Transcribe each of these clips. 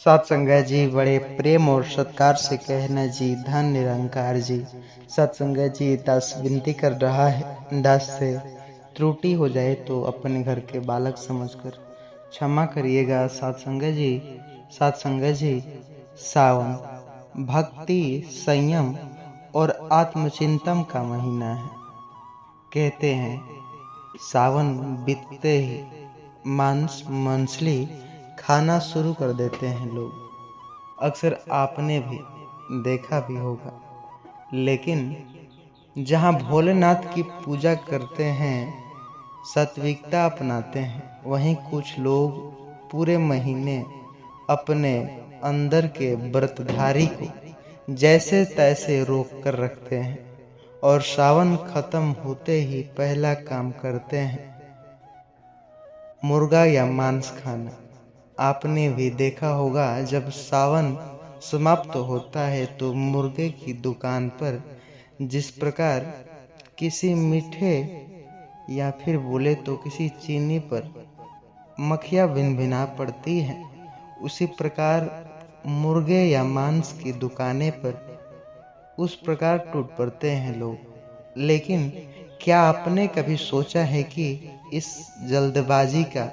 सत्संग जी बड़े प्रेम और सत्कार से कहना जी, धन निरंकार जी। सत्संग जी दास विनती कर रहा है, दास से त्रुटि हो जाए तो अपने घर के बालक समझकर क्षमा करिएगा। सत्संग जी, सत्संग जी, सावन भक्ति, संयम और आत्मचिंतन का महीना है। कहते हैं सावन बीतते ही मांस मछली खाना शुरू कर देते हैं लोग। अक्सर आपने भी देखा भी होगा। लेकिन जहाँ भोलेनाथ की पूजा करते हैं, सात्विकता अपनाते हैं, वहीं कुछ लोग पूरे महीने अपने अंदर के व्रतधारी को जैसे तैसे रोक कर रखते हैं और सावन खत्म होते ही पहला काम करते हैं मुर्गा या मांस खाना। आपने भी देखा होगा, जब सावन समाप्त होता है तो मुर्गे की दुकान पर जिस प्रकार किसी मीठे या फिर बोले तो किसी चीनी पर मक्खियाँ भिनभिना पड़ती हैं, उसी प्रकार मुर्गे या मांस की दुकानें पर उस प्रकार टूट पड़ते हैं लोग। लेकिन क्या आपने कभी सोचा है कि इस जल्दबाजी का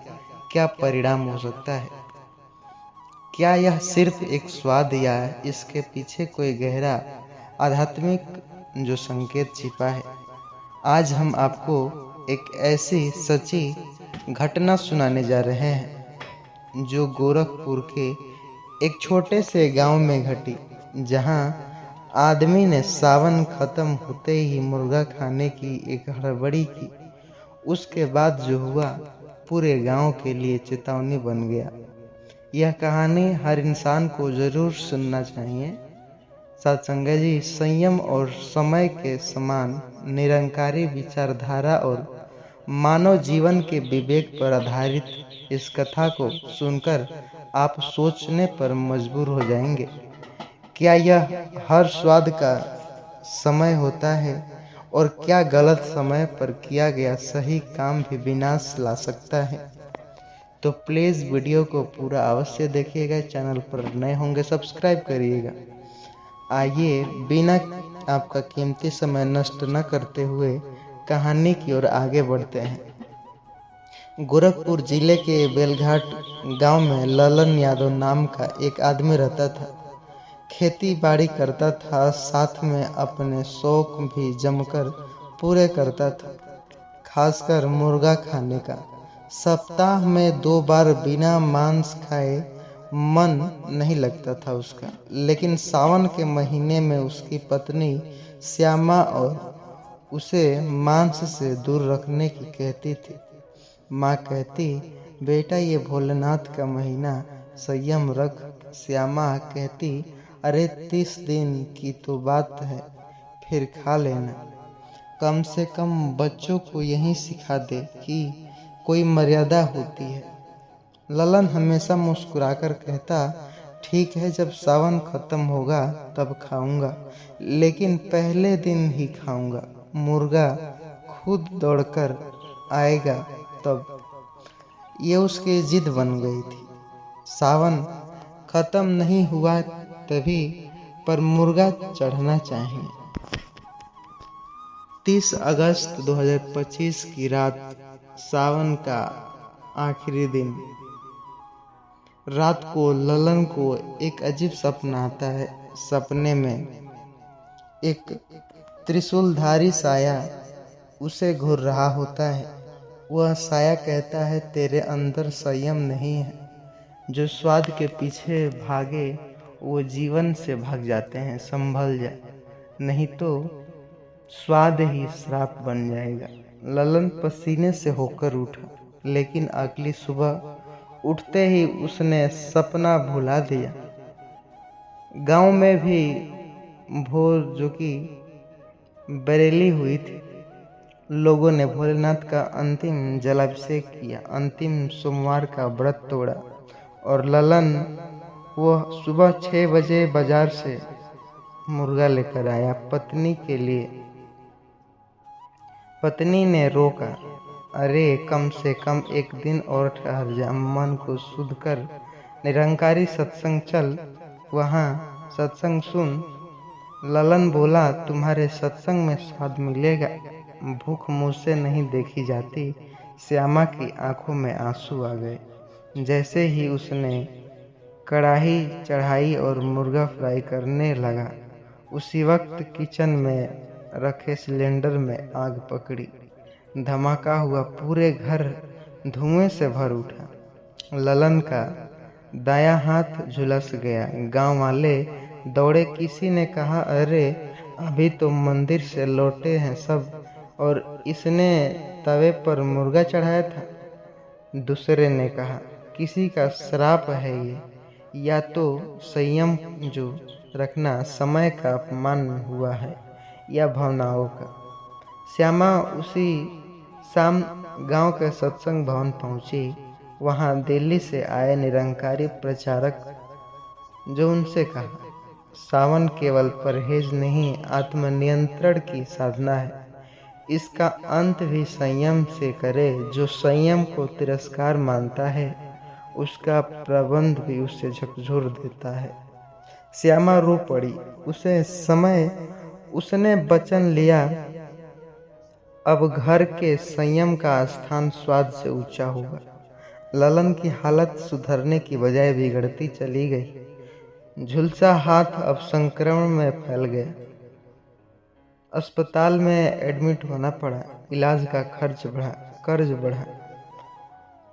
क्या परिणाम हो सकता है? क्या यह सिर्फ एक स्वाद या इसके पीछे कोई गहरा आध्यात्मिक जो संकेत छिपा है? आज हम आपको एक ऐसी सच्ची घटना सुनाने जा रहे हैं जो गोरखपुर के एक छोटे से गांव में घटी, जहां आदमी ने सावन खत्म होते ही मुर्गा खाने की एक हड़बड़ी की। उसके बाद जो हुआ पूरे गांव के लिए चेतावनी बन गया। यह कहानी हर इंसान को जरूर सुनना चाहिए। सत्संग जी, संयम और समय के समान निरंकारी विचारधारा और मानव जीवन के विवेक पर आधारित इस कथा को सुनकर आप सोचने पर मजबूर हो जाएंगे। क्या यह हर स्वाद का समय होता है और क्या गलत समय पर किया गया सही काम भी विनाश ला सकता है? तो प्लीज़ वीडियो को पूरा अवश्य देखिएगा। चैनल पर नए होंगे सब्सक्राइब करिएगा। आइए बिना आपका कीमती समय नष्ट न करते हुए कहानी की ओर आगे बढ़ते हैं। गोरखपुर जिले के बेलघाट गांव में ललन यादव नाम का एक आदमी रहता था। खेती बाड़ी करता था, साथ में अपने शौक भी जमकर पूरे करता था, खासकर मुर्गा खाने का। सप्ताह में 2 बार बिना मांस खाए मन नहीं लगता था उसका। लेकिन सावन के महीने में उसकी पत्नी श्यामा और उसे मांस से दूर रखने की कहती थी। माँ कहती, बेटा ये भोलेनाथ का महीना, संयम रख। श्यामा कहती, अरे 30 दिन की तो बात है, फिर खा लेना। कम से कम बच्चों को यही सिखा दे कि कोई मर्यादा होती है। ललन हमेशा मुस्कुराकर कहता, ठीक है, जब सावन खत्म होगा तब खाऊंगा, लेकिन पहले दिन ही खाऊंगा। मुर्गा खुद दौड़कर आएगा तब। ये उसकी जिद बन गई थी। सावन खत्म नहीं हुआ तभी, पर मुर्गा चढ़ना चाहिए। 30 अगस्त 2025 की रात, सावन का आखिरी दिन। रात को ललन को एक अजीब सपना आता है। सपने में एक त्रिशूलधारी साया उसे घूर रहा होता है। वह साया कहता है, तेरे अंदर संयम नहीं है। जो स्वाद के पीछे भागे वो जीवन से भाग जाते हैं। संभल जा, नहीं तो स्वाद ही श्राप बन जाएगा। ललन पसीने से होकर उठा, लेकिन अगली सुबह उठते ही उसने सपना भुला दिया। गांव में भी भोर जो कि बरेली हुई थी, लोगों ने भोलेनाथ का अंतिम जलाभिषेक किया, अंतिम सोमवार का व्रत तोड़ा और ललन वह सुबह 6 बजे बाजार से मुर्गा लेकर आया पत्नी के लिए। पत्नी ने रोका, अरे कम से कम एक दिन और ठहर जा, मन को शुद्ध कर, निरंकारी सत्संग चल, वहाँ सत्संग सुन। ललन बोला, तुम्हारे सत्संग में स्वाद मिलेगा। भूख मुझसे नहीं देखी जाती। श्यामा की आंखों में आंसू आ गए। जैसे ही उसने कढ़ाई चढ़ाई और मुर्गा फ्राई करने लगा, उसी वक्त किचन में रखे सिलेंडर में आग पकड़ी। धमाका हुआ, पूरे घर धुएं से भर उठा। ललन का दायां हाथ झुलस गया। गांव वाले दौड़े। किसी ने कहा, अरे अभी तो मंदिर से लौटे हैं सब, और इसने तवे पर मुर्गा चढ़ाया था। दूसरे ने कहा, किसी का श्राप है ये, या तो संयम जो रखना समय का अपमान हुआ है, या भावनाओं का। श्यामा उसी शाम गांव के सत्संग भवन पहुंची। वहां दिल्ली से आए निरंकारी प्रचारक जो उनसे कहा, सावन केवल परहेज नहीं, आत्मनियंत्रण की साधना है। इसका अंत भी संयम से करे। जो संयम को तिरस्कार मानता है, उसका प्रबंध भी उसे झकझोर देता है। श्यामा रो पड़ी। उसने वचन लिया, अब घर के संयम का स्थान स्वाद से ऊंचा होगा। ललन की हालत सुधरने की बजाय बिगड़ती चली गई। झुलसा हाथ अब संक्रमण में फैल गया। अस्पताल में एडमिट होना पड़ा। इलाज का कर्ज बढ़ा।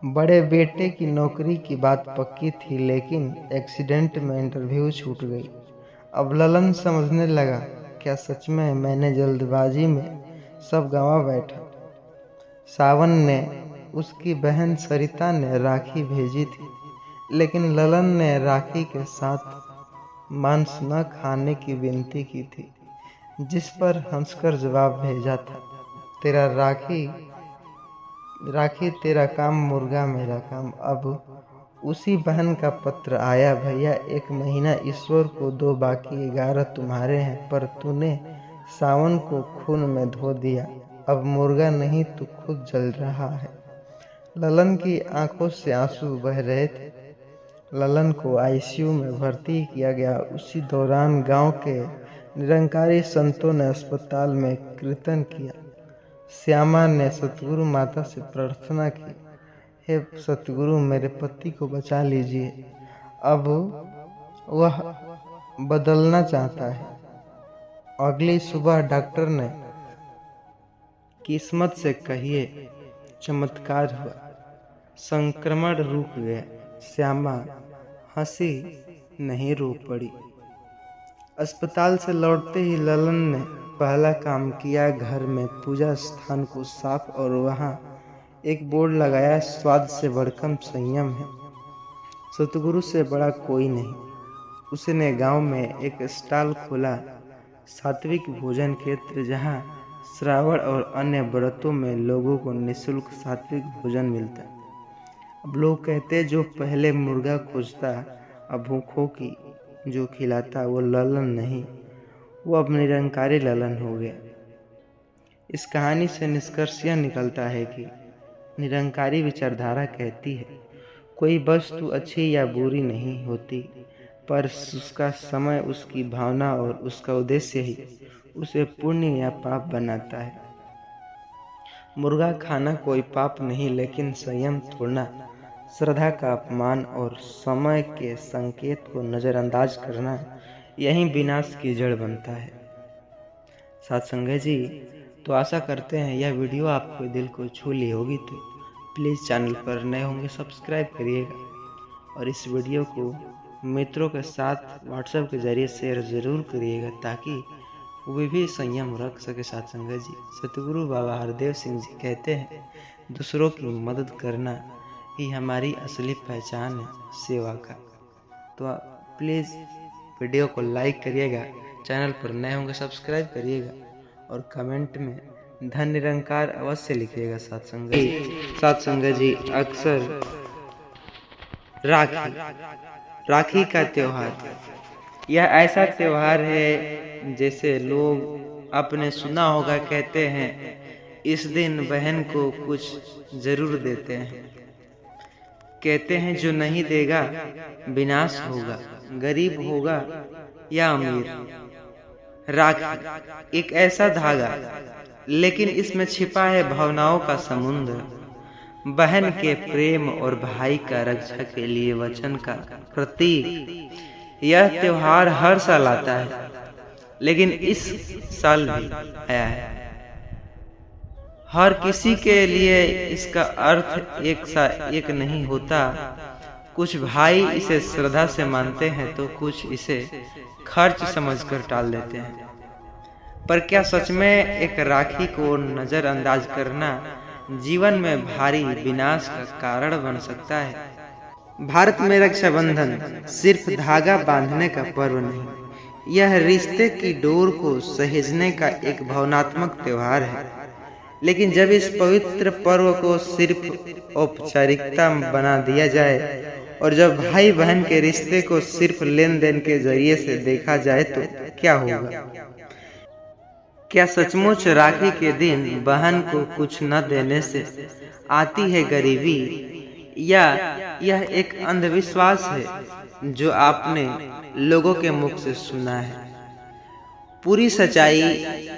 बड़े बेटे की नौकरी की बात पक्की थी, लेकिन एक्सीडेंट में इंटरव्यू छूट गई। अब ललन समझने लगा, क्या सच में मैंने जल्दबाजी में सब गंवा बैठा। सावन ने, उसकी बहन सरिता ने राखी भेजी थी, लेकिन ललन ने राखी के साथ मांस न खाने की विनती की थी, जिस पर हंसकर जवाब भेजा था, तेरा राखी तेरा काम, मुर्गा मेरा काम। अब उसी बहन का पत्र आया, भैया 1 महीना ईश्वर को दो, बाकी 11 तुम्हारे हैं, पर तूने सावन को खून में धो दिया। अब मुर्गा नहीं, तू खुद जल रहा है। ललन की आंखों से आंसू बह रहे थे। ललन को आईसीयू में भर्ती किया गया। उसी दौरान गांव के निरंकारी संतों ने अस्पताल में कीर्तन किया। श्यामा ने सतगुरु माता से प्रार्थना की, हे सतगुरु, मेरे पति को बचा लीजिए, अब वह बदलना चाहता है। अगली सुबह डॉक्टर ने, किस्मत से कहिए चमत्कार हुआ, संक्रमण रुक गया। श्यामा हंसी, नहीं रो पड़ी। अस्पताल से लौटते ही ललन ने पहला काम किया, घर में पूजा स्थान को साफ, और वहाँ एक बोर्ड लगाया, स्वाद से बढ़कर संयम है, सतगुरु से बड़ा कोई नहीं। उसने गांव में एक स्टॉल खोला, सात्विक भोजन क्षेत्र, जहाँ श्रावण और अन्य व्रतों में लोगों को निःशुल्क सात्विक भोजन मिलता। अब लोग कहते, जो पहले मुर्गा खोजता, अब भूखों की जो खिलाता, वो ललन नहीं, वो अब निरंकारी ललन हो गया। इस कहानी से निष्कर्ष यह निकलता है कि निरंकारी विचारधारा कहती है, कोई वस्तु अच्छी या बुरी नहीं होती, पर उसका समय, उसकी भावना और उसका उद्देश्य ही उसे पुण्य या पाप बनाता है। मुर्गा खाना कोई पाप नहीं, लेकिन संयम तोड़ना, श्रद्धा का अपमान और समय के संकेत को नज़रअंदाज करना, यही विनाश की जड़ बनता है। सत्संग जी, तो आशा करते हैं यह वीडियो आपको दिल को छू ली होगी। तो प्लीज़ चैनल पर नए होंगे सब्सक्राइब करिएगा, और इस वीडियो को मित्रों के साथ व्हाट्सएप के जरिए शेयर ज़रूर करिएगा, ताकि वे भी संयम रख सके। सत्संग जी, सतगुरु बाबा हरदेव सिंह जी कहते हैं, दूसरों की मदद करना ही हमारी असली पहचान है सेवा का। तो प्लीज़ वीडियो को लाइक करिएगा, चैनल पर नए होंगे सब्सक्राइब करिएगा, और कमेंट में धन निरंकार अवश्य लिखिएगा। सत्संग जी, अक्सर राखी का त्योहार, यह ऐसा त्योहार है जैसे लोग आपने सुना होगा, कहते हैं इस दिन बहन को कुछ जरूर देते हैं। कहते हैं जो नहीं देगा विनाश होगा, गरीब होगा या अमीर। राखी एक ऐसा धागा, लेकिन इसमें छिपा है भावनाओं का समुद्र, बहन के प्रेम और भाई का रक्षा के लिए वचन का प्रतीक। यह त्योहार हर साल आता है, लेकिन इस साल भी आया है। हर किसी के लिए इसका अर्थ एक नहीं होता। कुछ भाई इसे श्रद्धा से मानते हैं तो कुछ इसे खर्च समझकर टाल देते हैं। पर क्या सच में एक राखी को नजरअंदाज करना जीवन में भारी विनाश का कारण बन सकता है? भारत में रक्षाबंधन सिर्फ धागा बांधने का पर्व नहीं, यह रिश्ते की डोर को सहेजने का एक भावनात्मक त्योहार है। लेकिन जब इस पवित्र पर्व को सिर्फ औपचारिकता बना दिया जाए और जब भाई बहन के रिश्ते को सिर्फ लेन देन के जरिए से देखा जाए तो क्या होगा? क्या सचमुच राखी के दिन बहन को कुछ न देने से आती है गरीबी, या यह एक अंधविश्वास है जो आपने लोगों के मुख से सुना है? पूरी सच्चाई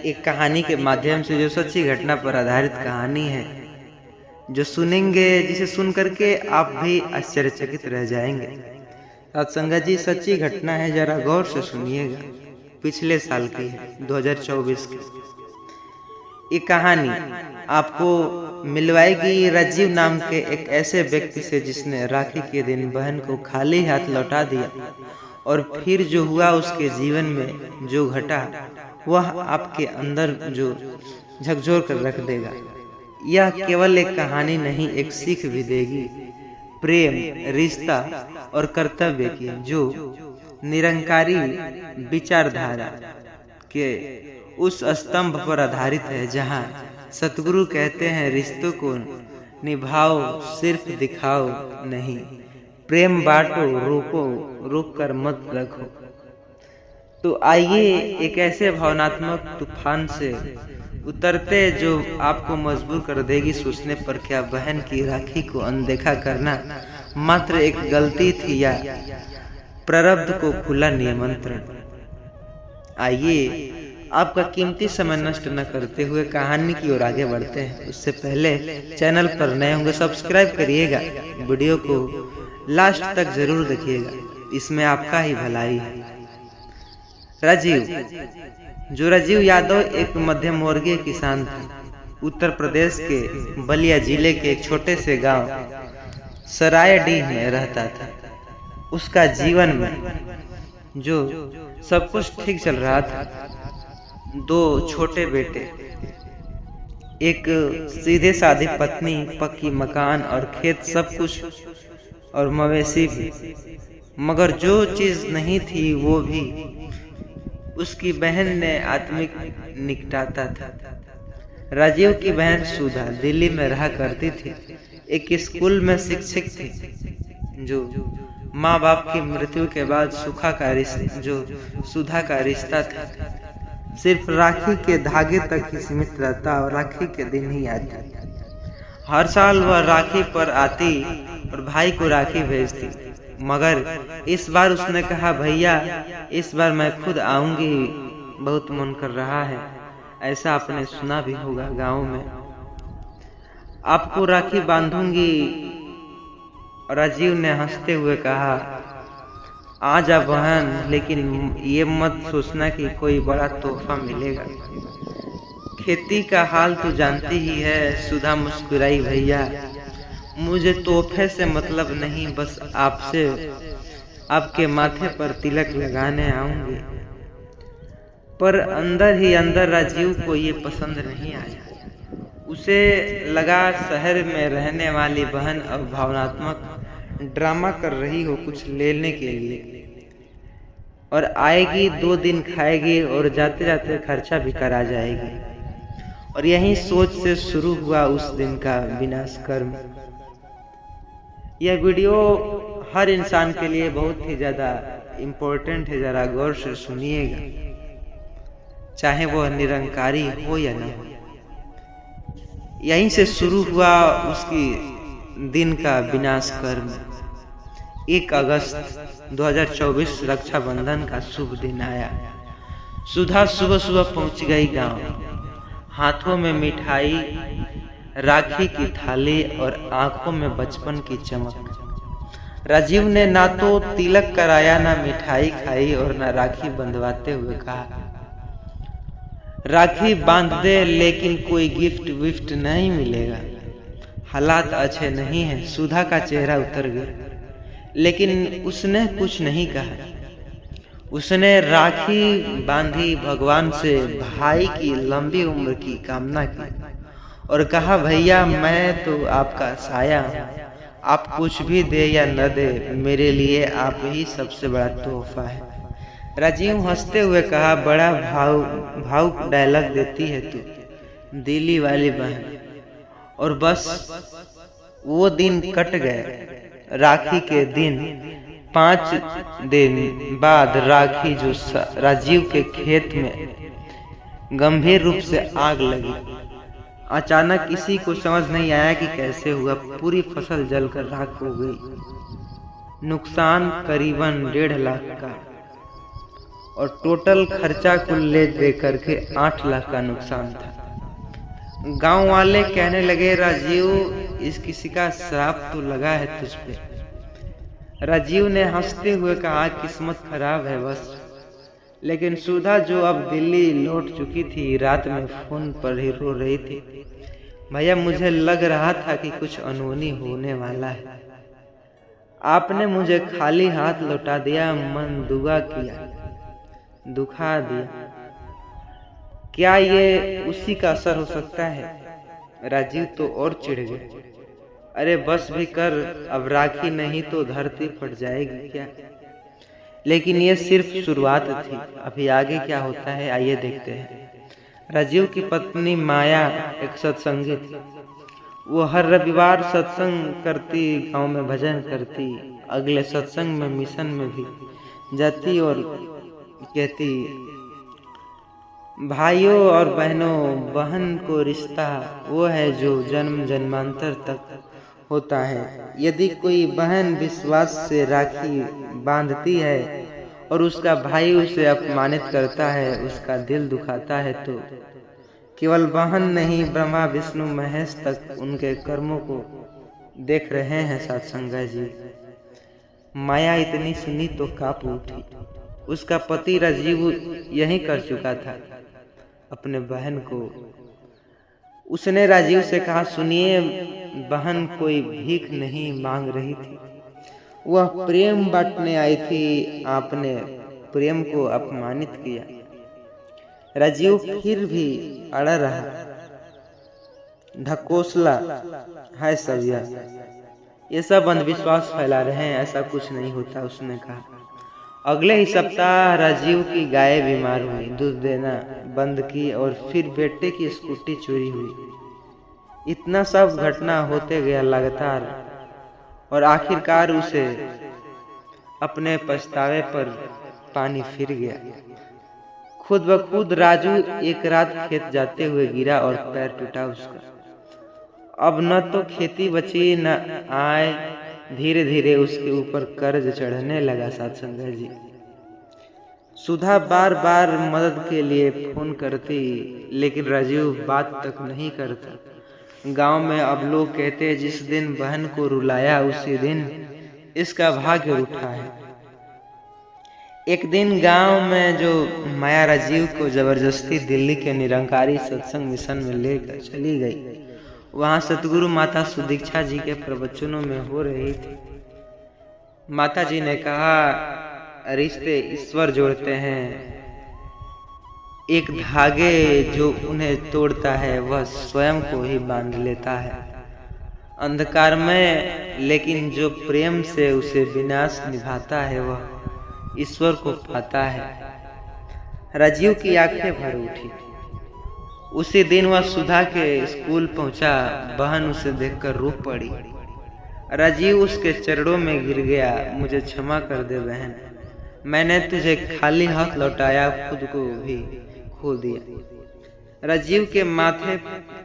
एक कहानी के माध्यम से, जो सच्ची घटना पर आधारित कहानी है, जो सुनेंगे, जिसे सुन करके आप भी आश्चर्यचकित रह जाएंगे। सत्संगत जी, सच्ची घटना है, जरा गौर से सुनिएगा। पिछले साल की है, 2024 की। ये कहानी आपको मिलवाएगी राजीव नाम के एक ऐसे व्यक्ति से जिसने राखी के दिन बहन को खाली हाथ लौटा दिया, और फिर जो हुआ उसके जीवन में जो घटा वह आपके अंदर जो झकझोर कर रख देगा। यह केवल एक कहानी नहीं, एक सीख भी देगी प्रेम, रिश्ता और कर्तव्य की, जो निरंकारी विचारधारा के उस स्तंभ पर आधारित है जहाँ सतगुरु कहते हैं रिश्तों को निभाओ, सिर्फ दिखाओ नहीं, प्रेम बांटो, रोक कर मत रखो। तो आइए एक ऐसे भावनात्मक तूफान से उतरते जो आपको मजबूर कर देगी सोचने पर, क्या बहन की राखी को अनदेखा करना मात्र एक गलती थी या प्रारब्ध को खुला निमंत्रण? आइए आपका कीमती समय नष्ट न करते हुए कहानी की ओर आगे बढ़ते हैं। उससे पहले चैनल पर नए होंगे सब्सक्राइब करिएगा, वीडियो को लास्ट तक जरूर देखिएगा, इसमें आपका ही भलाई है। राजीव यादव एक मध्यम वर्गीय किसान था। उत्तर प्रदेश के बलिया जिले के एक छोटे से गांव सरायडीह में रहता था। उसका जीवन में जो सब कुछ ठीक चल रहा था, 2 छोटे बेटे, एक सीधे साधी पत्नी, पक्की मकान और खेत, सब कुछ, और मवेशी भी। मगर जो चीज नहीं थी वो भी उसकी बहन ने आत्मिक निकटाता था। राजीव की बहन सुधा दिल्ली में रहा करती थी, एक स्कूल में शिक्षक थी, जो माँ बाप की मृत्यु के बाद सुधा का रिश्ता था सिर्फ राखी के धागे तक ही सीमित रहता और राखी के दिन ही आती। हर साल वह राखी पर आती और भाई को राखी भेजती, मगर इस बार उसने कहा, भैया इस बार मैं खुद आऊंगी, बहुत मन कर रहा है। ऐसा आपने सुना भी होगा गांव में, आपको राखी बांधूंगी। राजीव ने हंसते हुए कहा, आ जा बहन, लेकिन ये मत सोचना कि कोई बड़ा तोहफा मिलेगा। खेती का हाल तो जानती ही है। सुधा मुस्कुराई, भैया मुझे तोहफे से मतलब नहीं, बस आपसे आपके माथे पर तिलक लगाने आऊंगी। पर अंदर ही अंदर राजीव को ये पसंद नहीं आया। उसे लगा शहर में रहने वाली बहन अब भावनात्मक ड्रामा कर रही हो कुछ लेने के लिए, और आएगी 2 दिन खाएगी और जाते जाते खर्चा भी करा जाएगी। और यही सोच से शुरू हुआ उस दिन का विनाश कर्म। यह वीडियो हर इंसान के लिए बहुत ही ज्यादा इम्पोर्टेंट है, जरा गौर से सुनिएगा, चाहे वह निरंकारी हो या न हो। यहीं से शुरू हुआ उसकी दिन का विनाश कर्म। 1 अगस्त 2024 रक्षाबंधन का शुभ दिन आया। सुधा सुबह सुबह पहुंच गई गांव। हाथों में मिठाई, राखी की थाली और आंखों में बचपन की चमक। राजीव ने ना तो तिलक कराया, ना मिठाई खाई और ना राखी बंधवाते हुए कहा राखी बांध दे, लेकिन कोई गिफ्ट विफ्ट नहीं मिलेगा, हालात अच्छे नहीं हैं। सुधा का चेहरा उतर गया, लेकिन उसने कुछ नहीं कहा। उसने राखी बांधी, भगवान से भाई की लंबी उम्र की कामना की और कहा, भैया मैं तो आपका साया हूँ, आप कुछ भी दे या न दे, मेरे लिए आप ही सबसे बड़ा तोहफा है। राजीव हंसते हुए कहा, बड़ा भावुक डायलॉग देती है तू, दिल्ली वाली बहन। और बस वो दिन कट गए। राखी के दिन 5 दिन बाद राखी जो राजीव के खेत में गंभीर रूप से आग लगी। अचानक किसी को समझ नहीं आया कि कैसे हुआ। पूरी फसल जलकर राख हो गई। नुकसान करीबन 1.5 लाख का और टोटल खर्चा कुल ले दे करके 8 लाख का नुकसान था। गांव वाले कहने लगे, राजीव इस किसी का श्राप तो लगा है तुझ पे। राजीव ने हंसते हुए कहा, किस्मत खराब है बस। लेकिन सुधा जो अब दिल्ली लौट चुकी थी, रात में फोन पर ही रो रही थी, भैया मुझे लग रहा था कि कुछ अनहोनी होने वाला है। आपने मुझे खाली हाथ लौटा दिया, मन दुआ किया, दुखा दिया। क्या ये उसी का असर हो सकता है? राजीव तो और चिढ़ गए। अरे बस भी कर, अब राखी नहीं तो धरती फट जाएगी क्या? लेकिन ये सिर्फ शुरुआत थी, अभी आगे क्या होता है आइए देखते हैं। राजीव की पत्नी माया एक सत्संगी थी। वो हर रविवार सत्संग करती, गांव में भजन करती, अगले सत्संग में मिशन में भी जाती और कहती, भाइयों और बहनों, बहन को रिश्ता वो है जो जन्म जन्मांतर तक होता है। यदि कोई बहन विश्वास से राखी बांधती है और उसका भाई उसे अपमानित करता है, उसका दिल दुखाता है, तो केवल बहन नहीं, ब्रह्मा विष्णु महेश तक उनके कर्मों को देख रहे हैं सत्संगा जी। माया इतनी सुनी तो कांप उठी। उसका पति राजीव यही कर चुका था अपने बहन को। उसने राजीव से कहा, सुनिए, बहन कोई भीख नहीं मांग रही थी, वह प्रेम बांटने आई थी। आपने प्रेम को अपमानित किया। राजीव फिर भी अड़ा रहा। ढकोसला है सब, ये सब अंधविश्वास फैला रहे हैं, ऐसा कुछ नहीं होता, उसने कहा। अगले ही सप्ताह राजीव की गाय बीमार हुई, दूध देना बंद की और फिर बेटे की स्कूटी चोरी हुई। इतना सब घटना होते गया लगातार और आखिरकार उसे अपने पछतावे पर पानी फिर गया। खुद ब खुद राजू एक रात खेत जाते हुए गिरा और पैर टूटा उसका। अब न तो खेती बची न आय। धीरे धीरे उसके ऊपर कर्ज चढ़ने लगा। सत्संगा जी, सुधा बार बार मदद के लिए फोन करती, लेकिन राजीव बात तक नहीं करता। गांव में अब लोग कहते, जिस दिन बहन को रुलाया उसी दिन इसका भाग्य उठा है। एक दिन गांव में जो माया राजीव को जबरदस्ती दिल्ली के निरंकारी सत्संग मिशन में लेकर चली गई, वहां सतगुरु माता सुदीक्षा जी के प्रवचनों में हो रही थी। माता जी ने कहा, रिश्ते ईश्वर जोड़ते हैं, एक धागे जो उन्हें तोड़ता है वह स्वयं को ही बांध लेता है अंधकार में, लेकिन जो प्रेम से उसे विनाश निभाता है वह ईश्वर को पाता है। राजीव की आंखें भर उठी। उसी दिन वह सुधा के स्कूल पहुंचा। बहन उसे देखकर रो पड़ी। राजीव उसके चरणों में गिर गया। मुझे क्षमा कर दे बहन, मैंने तुझे खाली हाथ लौटाया, खुद को भी खो दिया। राजीव के माथे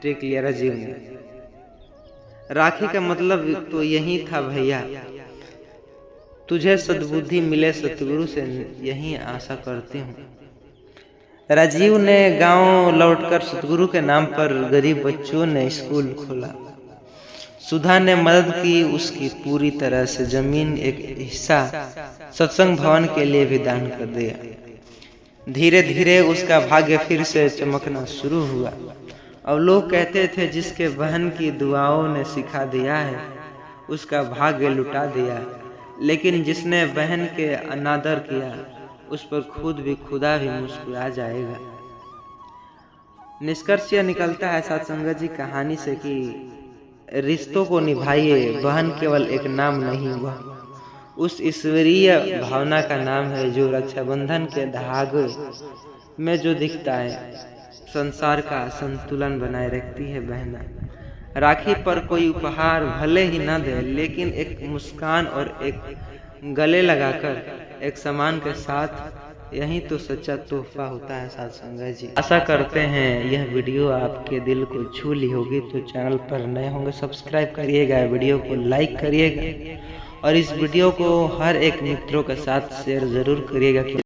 टेक लिया। राजीव ने राखी का मतलब तो यही था भैया, तुझे सद्बुद्धि मिले सतगुरु से यही आशा करती हूँ। राजीव ने गांव लौटकर सतगुरु के नाम पर गरीब बच्चों ने स्कूल खोला। सुधा ने मदद की, उसकी पूरी तरह से जमीन एक हिस्सा सत्संग भवन के लिए भी दान कर दिया। धीरे धीरे उसका भाग्य फिर से चमकना शुरू हुआ। अब लोग कहते थे जिसके बहन की दुआओं ने सिखा दिया है उसका भाग्य लुटा दिया, लेकिन जिसने बहन के अनादर किया उस पर खुदा भी मुस्कुरा जाएगा। निष्कर्ष यह निकलता है सत्संगत जी कहानी से कि रिश्तों को निभाइए, बहन केवल एक नाम नहीं, वह उस ईश्वरीय भावना का नाम है जो रक्षाबंधन के धागे में जो दिखता है, संसार का संतुलन बनाए रखती है। बहना राखी पर कोई उपहार भले ही न दे, लेकिन एक मुस्कान और एक गले लगाकर एक सम्मान के साथ, यही तो सच्चा तोहफा होता है सत्संगत जी। आशा करते हैं यह वीडियो आपके दिल को छू ली होगी। तो चैनल पर नए होंगे सब्सक्राइब करिएगा, वीडियो को लाइक करिएगा और इस वीडियो को हर एक मित्रों के साथ शेयर जरूर करिएगा।